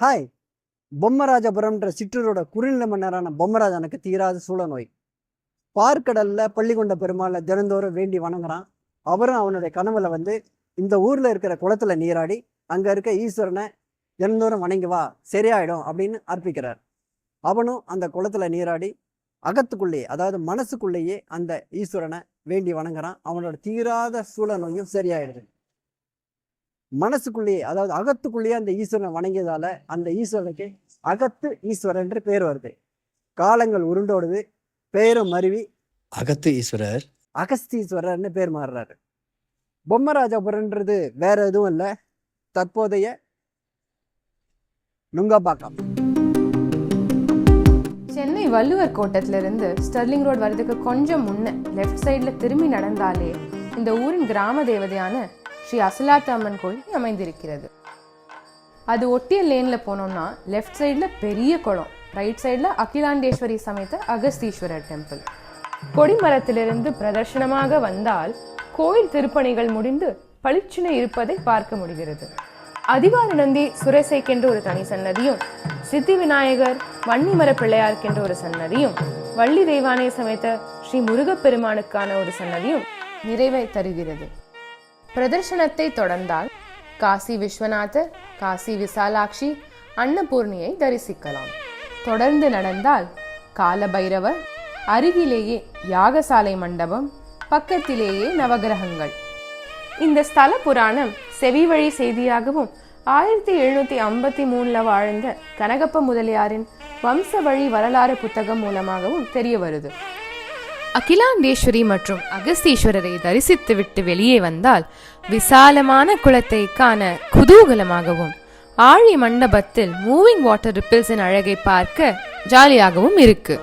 Hi! பொம்மராஜபுரம்ன்ற சிற்றூரோட குறுநில மன்னரான பொம்மராஜனுக்கு தீராத சூழ நோய். பார்க்கடல்ல பள்ளிகொண்ட பெருமாளை தினந்தோறும் வேண்டி வணங்குறான். அவரும் அவனுடைய கனவுல இந்த ஊர்ல இருக்கிற குளத்துல நீராடி அங்க இருக்க ஈஸ்வரனை தினந்தோறும் வணங்கி வா, சரியாயிடும் அப்படின்னு அர்ப்பிக்கிறார். அவனும் அந்த குளத்துல நீராடி அகத்துக்குள்ளேயே, அதாவது மனசுக்குள்ளேயே அந்த ஈஸ்வரனை வேண்டி வணங்குறான். அவனோட தீராத சூழ நோயும் சரியாயிடுது. மனசுக்குள்ளேயே, அதாவது அகத்துக்குள்ளேயே அந்த ஈஸ்வரனை வணங்கியதால அந்த ஈஸ்வரனுக்கு அகத்து ஈஸ்வரன் என்று பேர் வருது. காலங்கள் உருண்டோடுது, பேரும் மருவி அகத்து ஈஸ்வரர் அகஸ்தீஸ்வரர்னு பேர் மாறுறாரு. பொம்மராஜபுரன்றது வேற எதுவும் இல்லை, தற்போதைய நுங்கம்பாக்கம். சென்னை வள்ளுவர் கோட்டத்திலிருந்து ஸ்டெர்லிங் ரோடு வர்றதுக்கு கொஞ்சம் முன்ன லெஃப்ட் சைடில் திரும்பி நடந்தாலே இந்த ஊரின் கிராம தேவதையான ஸ்ரீ அசலாத்து அம்மன் கோயில் அமைந்திருக்கிறது. அது ஒட்டிய லேனில் போனோம்னா லெஃப்ட் சைடில் பெரிய குளம், ரைட் சைடில் அகிலாண்டேஸ்வரி சமேத அகஸ்தீஸ்வரர் டெம்பிள். கொடிமரத்திலிருந்து பிரதர்ஷனமாக வந்தால் கோயில் திருப்பணிகள் முடிந்து பளிச்சுன இருப்பதை பார்க்க முடிகிறது. அதிவார நந்தி சுரசைக்கென்று ஒரு தனி சன்னதியும், சித்தி விநாயகர் வன்னிமர பிள்ளையாருக்கென்று ஒரு சன்னதியும், வள்ளி தெய்வானை சமேத ஸ்ரீ முருகப்பெருமானுக்கான ஒரு சன்னதியும் நிறைவை தருகிறது. பிரதர்ஷனத்தை தொடர்ந்தால் காசி விஸ்வநாதர், காசி விசாலாட்சி, அன்னபூர்ணியை தரிசிக்கலாம். தொடர்ந்து நடந்தால் காலபைரவர், அருகிலேயே யாகசாலை மண்டபம், பக்கத்திலேயே நவகிரகங்கள். இந்த ஸ்தல புராணம் செவி வழி செய்தியாகவும் 1753 வாழ்ந்த கனகப்ப முதலியாரின் வம்ச வழி வரலாறு புத்தகம் மூலமாகவும் தெரிய வருது. அகிலாண்டேஸ்வரி மற்றும் அகஸ்தீஸ்வரரை தரிசித்துவிட்டு வெளியே வந்தால் விசாலமான குளத்தை காண குதூகலமாகவும், ஆழி மண்டபத்தில் மூவிங் வாட்டர் ரிப்பிள்ஸின் அழகை பார்க்க ஜாலியாகவும் இருக்கு.